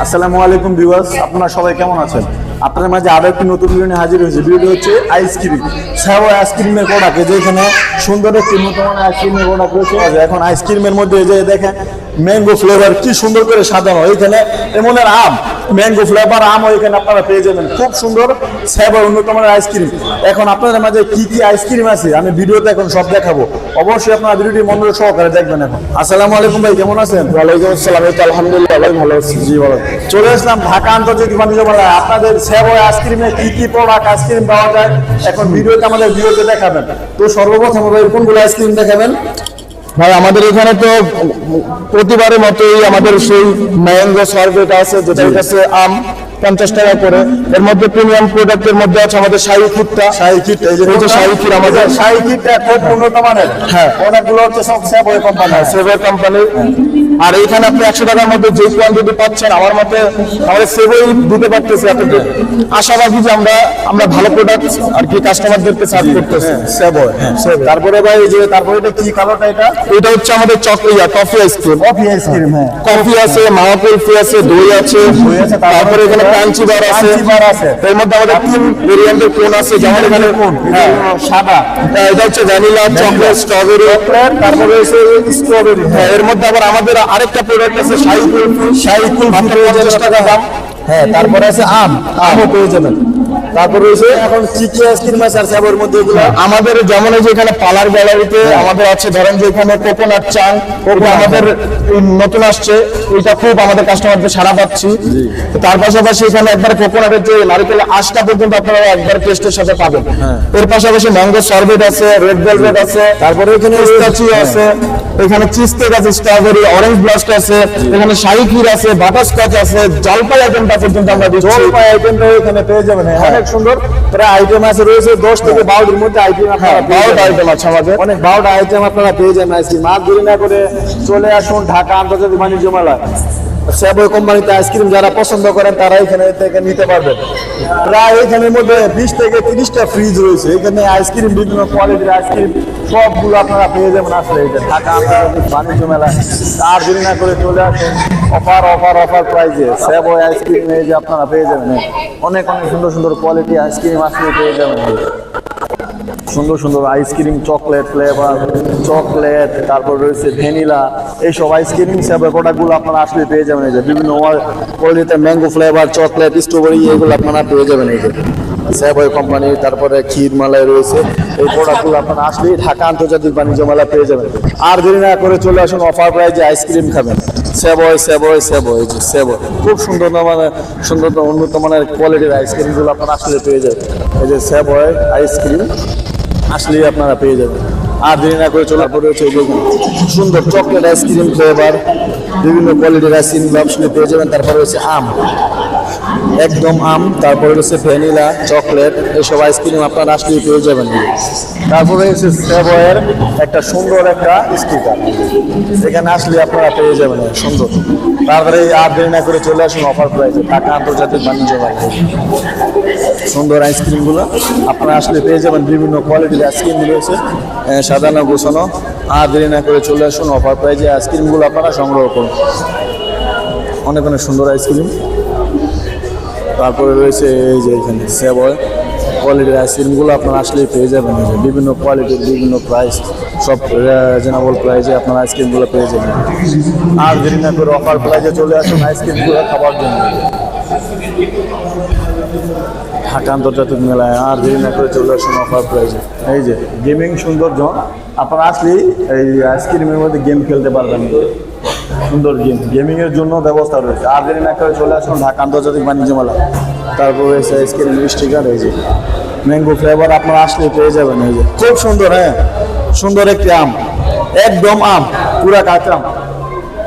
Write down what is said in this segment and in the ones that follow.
আসসালামু আলাইকুম ভিউয়ার্স, আপনারা সবাই কেমন আছেন? আপনাদের মাঝে আরো একটি নতুন ভিডিও নিয়ে হাজির হয়েছে। ভিডিও হচ্ছে আইসক্রিম, স্যাভো আইসক্রিমের প্রোডাক্ট। যে এখানে সুন্দর একটি নতুন আইসক্রিমের প্রোডাক্ট রয়েছে। এখন আইসক্রিমের মধ্যে যে দেখেন ম্যাঙ্গো ফ্লেভার কি সুন্দর করে সাজানো, এখানে এমন আম ম্যাঙ্গো ফ্লেভার আমও এখানে আপনারা পেয়ে যাবেন। খুব সুন্দর স্যাভো উন্নত মানের আইসক্রিম। এখন আপনাদের মাঝে কি কি আইসক্রিম আছে আমি ভিডিওতে এখন সব দেখাবো। অবশ্যই আপনারা ভিডিওটি মনোযোগ সহকারে দেখবেন। এখন আসসালামু আলাইকুম ভাই, কেমন আছেন? ওয়ালাইকুম আসসালাম। আলহামদুলিল্লাহ ভাই, ভালো আছি। জি বলো। চলে আসলাম ঢাকা আন্তর্জাতিক বাণিজ্য মেলায়। আপনাদের স্যাভো আইসক্রিমে কি কি প্রোডাক্ট আইসক্রিম পাওয়া যায় এখন ভিডিওতে আমাদের ভিডিওতে দেখাবেন। তো সর্বপ্রথম ভাই কোনগুলো আইসক্রিম দেখাবেন? ভাই আমাদের এখানে তো প্রতিবারের মতোই আমাদের সেই ম্যাঙ্গো সরবেট আছে, যেটা হচ্ছে আম 50 টাকা করে। এর মধ্যে প্রিমিয়াম প্রোডাক্টের মধ্যে আছে আমাদের শাহী ক্ষীরটা। শাহী ক্ষীর, এই যে শাহী ক্ষীর, আমাদের শাহী ক্ষীরটা খুব উন্নত মানের। হ্যাঁ, অনেকগুলো হচ্ছে সব স্যাভো কোম্পানি, সেভের কোম্পানি। আর এইখানে আপনি 100 টাকার মধ্যে যে কোয়ান্টিটি পাচ্ছেন, আমার মতে আমরা সেভই দিতে পারতেছি আপনাদের। আশাবাদী যে আমরা ভালো প্রোডাক্ট আর কি কাস্টমারদেরকে সার্ভ করতেছি। স্যাভো। তারপরে ভাই যে তারপরে এটা কি কালারটা? এটা হচ্ছে আমাদের কফি আইসক্রিম। কফি আইসক্রিম, হ্যাঁ। কফি আছে, মাওয়া কুলফি আছে, দই আছে, তারপরে এখানে ক্রাঞ্চি বার আছে। এর মধ্যে আমাদের 3 ভেরিয়েন্টের কোন আছে, যেমন এখানে হ্যাঁ সাদা, এটা হচ্ছে ভ্যানিলা, চকলেট, স্ট্রবেরি, তারপরে হচ্ছে স্ট্রবেরি। হ্যাঁ, এর মধ্যে আবার আমাদের আরেকটা প্রোডাক্ট আছে শাহী কুলফি, মাত্র 50 টাকা দাম। হ্যাঁ, তারপরে আছে আমও পেয়ে যাবেন। তারপরে হচ্ছে এখন কি কি আইসক্রিম আছে আর স্যাভোর মধ্যে এগুলো? আমাদের যেমন এই যে এখানে পার্লার গ্যালারিতে আমাদের আছে, ধরেন যে এখানে কোকোনাট চান, ওটা আমাদের নতুন আসছে, এটা খুব আমাদের কাস্টমারদের সাড়া পাচ্ছি। তার পাশাপাশি এখানে একবার কোকোনাটের যে নারকেলের আঁশটা পর্যন্ত আপনারা একবার টেস্টের সাথে পাবেন। এর পাশাপাশি ম্যাঙ্গো সরবেট আছে, রেড ভেলভেট আছে, তারপরে এখানে পিস্তাচিও আছে, এখানে চিজ কেক আছে, স্ট্রবেরি, অরেঞ্জ ব্লাস্ট আছে, এখানে শাহী ক্ষীর আছে, বাটারস্কচ আছে, জলপাই আইটেমটা পর্যন্ত আমরা দিচ্ছি। জলপাই আইটেমটা এখানে পেয়ে যাবেন। অনেক সুন্দর প্রায় আইটেম আছে, রয়েছে 10 থেকে 12টার মধ্যে আইটেম। আপনারা 12টা আইটেম আছে আমাদের, অনেক 12টা আইটেম আপনারা পেয়ে যাবেন আইসক্রিম। মাছ দেরি না করে চলে আসুন ঢাকা আন্তর্জাতিক বাণিজ্য মেলায়। স্যাভো কোম্পানিতে আইসক্রিম যারা পছন্দ করেন তারা এখানে থেকে নিতে পারবেন। প্রায় এখানের মধ্যে 20 থেকে 30টা ফ্রিজ রয়েছে। এখানে আইসক্রিম, বিভিন্ন কোয়ালিটির আইসক্রিম সবগুলো আপনারা পেয়ে যাবেন আসলে এটা ঢাকা আন্তর্জাতিক বাণিজ্য মেলায়। আর দেরি না করে চলে আসুন অফার প্রাইজে স্যাভো আইসক্রিম এই যে আপনারা পেয়ে যাবেন। অনেক সুন্দর সুন্দর কোয়ালিটি আইসক্রিম আসলে পেয়ে যাবেন। সুন্দর সুন্দর আইসক্রিম, চকলেট ফ্লেভার, চকলেট, তারপর রয়েছে ভ্যানিলা, এইসব আইসক্রিম হিসাবে প্রোডাক্টগুলো আপনারা আসলে পেয়ে যাবেন। এই যে বিভিন্ন কোয়ালিটিতে ম্যাঙ্গো ফ্লেভার, চকলেট, স্ট্রবেরি, এগুলো আপনারা পেয়ে যাবেন এই যে স্যাভো কোম্পানি। তারপরে ক্ষীর মালাই রয়েছে, এই প্রোডাক্টগুলো আপনারা আসলেই ঢাকা আন্তর্জাতিক বাণিজ্য মেলা পেয়ে যাবেন। আর দেরি না করে চলে আসুন অফার প্রাইজে আইসক্রিম খাবেন। স্যাভো এই যে স্যাভো খুব সুন্দর উন্নত মানের কোয়ালিটির আইসক্রিমগুলো আপনারা আসলে পেয়ে যাবেন। এই যে স্যাভো আইসক্রিম আসলেই আপনারা পেয়ে যাবেন। আর দেরি না করে চলে পড়ে হচ্ছে সুন্দর চকলেট আইসক্রিম ফ্লেভার, বিভিন্ন কোয়ালিটির আইসক্রিম আসলে পেয়ে যাবেন। তারপরে হচ্ছে আম, একদম আম, তারপরে হচ্ছে ভ্যানিলা, চকলেট, এইসব আইসক্রিম আপনারা আসলেই পেয়ে যাবেন। তারপরে হচ্ছে স্যাভোয়ের একটা সুন্দর একটা স্টিকার, এখানে আসলে আপনারা পেয়ে যাবেন সুন্দর। তারপরে আর দেরি না করে চলে আসুন অফার প্রাইসে ঢাকা আন্তর্জাতিক বাণিজ্য মেলায়। সুন্দর আইসক্রিমগুলো আপনারা আসলে পেয়ে যাবেন। বিভিন্ন কোয়ালিটির আইসক্রিম রয়েছে, সাজানো গোছানো। আর দেরি না করে চলে আসুন অফার প্রাইজে আইসক্রিমগুলো আপনারা সংগ্রহ করুন। অনেক সুন্দর আইসক্রিম। তারপরে রয়েছে এই যে এখানে স্যাভো কোয়ালিটির আইসক্রিমগুলো আপনারা আসলেই পেয়ে যাবেন। বিভিন্ন কোয়ালিটির, বিভিন্ন প্রাইস, সব রিজনেবল প্রাইসে আপনারা আইসক্রিমগুলো পেয়ে যাবেন। আর দেরি না করে অফার প্রাইজে চলে আসুন আইসক্রিমগুলো খাবার জন্য ঢাকা আন্তর্জাতিক মেলায়। আর দেরি না করে চলে আসুন অফার প্রাইজে। এই যে গেমিং সৌন্দর্য, আপনারা আসলেই এই আইসক্রিমের মধ্যে গেম খেলতে পারবেন। সুন্দর গেমিংয়ের জন্য ব্যবস্থা রয়েছে। আর দেরি না করে চলে আসুন ঢাকা আন্তর্জাতিক বাণিজ্য মেলা। তারপর রয়েছে আইসক্রিম স্টিকার, এই যে ম্যাঙ্গো ফ্লেভার আপনারা আসলে পেয়ে যাবেন। এই যে খুব সুন্দর, হ্যাঁ সুন্দর একটি আম, একদম আম, পুরা কাঁচা আম।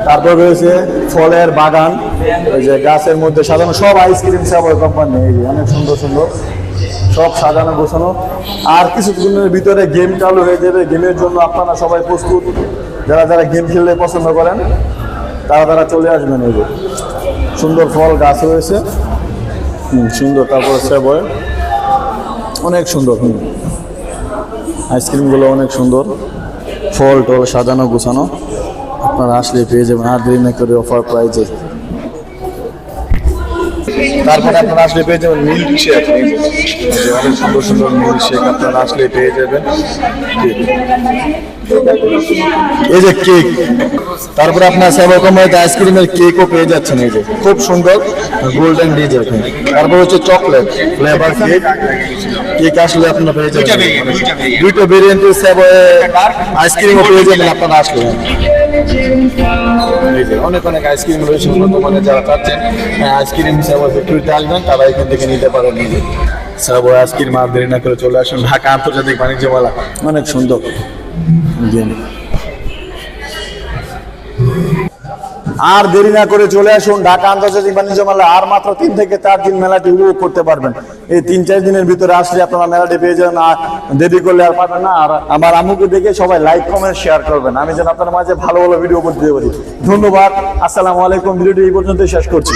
তারপর রয়েছে ফলের বাগান, এই যে গাছের মধ্যে সাজানো সব আইসক্রিম স্যাভো কোম্পানি। এই যে অনেক সুন্দর সব সাজানো গোছানো। আর কিছুক্ষণের ভিতরে গেম চালু হয়ে যাবে। গেমের জন্য আপনারা সবাই প্রস্তুত। যারা গেম খেলতে পছন্দ করেন তারা চলে আসবেন। এই যে সুন্দর ফল গাছ রয়েছে, সুন্দর। তারপরে স্যাভো অনেক সুন্দর, আইসক্রিমগুলো অনেক সুন্দর, ফল টল সাজানো গোছানো। আপনারা আসলে পেয়ে যাবেন। আর দেরি না করে অফার প্রাইজে তারপরে আপনারা আসলে পেয়ে যাবেন মিল্ক শেক, অনেক সুন্দর সুন্দর মিল্ক শেক আপনারা আসলে পেয়ে যাবেন। এই যে কেক, তারপরে আপনার সব রকমের আইসক্রিমের কেকও পেয়ে যাচ্ছেন, এই যে খুব সুন্দর গোল্ডেন ডিজাইন। তারপর হচ্ছে চকলেট ফ্লেভার কেক, কেক আসলে আপনারা পেয়ে যাবেন দুইটা ভেরিয়েন্টের সব আইসক্রিমও পেয়ে যাবেন আপনারা আসলে। এই যে অনেক অনেক আইসক্রিম রয়েছে, বর্তমানে যারা চাচ্ছেন আইসক্রিম সেবা ফ্যাক্টরিতে আসবেন তারা এখান থেকে নিতে পারেন। এই যে সব আইসক্রিম আর দেরি না করে চলে আসুন ঢাকা আন্তর্জাতিক বাণিজ্য মেলা, অনেক সুন্দর। আর দেরি না করে চলে আসুন ঢাকা আন্তর্জাতিক বাণিজ্য মেলা। আর মাত্র 3 থেকে 4 দিন মেলাটি উপভোগ করতে পারবেন। এই 3-4 দিনের ভিতরে আসলে আপনারা মেলাটি পেয়ে যাবেন, আর দেরি করলে আর পাবেন না। আর আমার আম্মুকে দেখে সবাই লাইক কমেন্ট শেয়ার করবেন, আমি যেন আপনার মাঝে ভালো ভালো ভিডিও করতে পারি। ধন্যবাদ, আসসালামু আলাইকুম। ভিডিওটি এই পর্যন্ত শেষ করছি।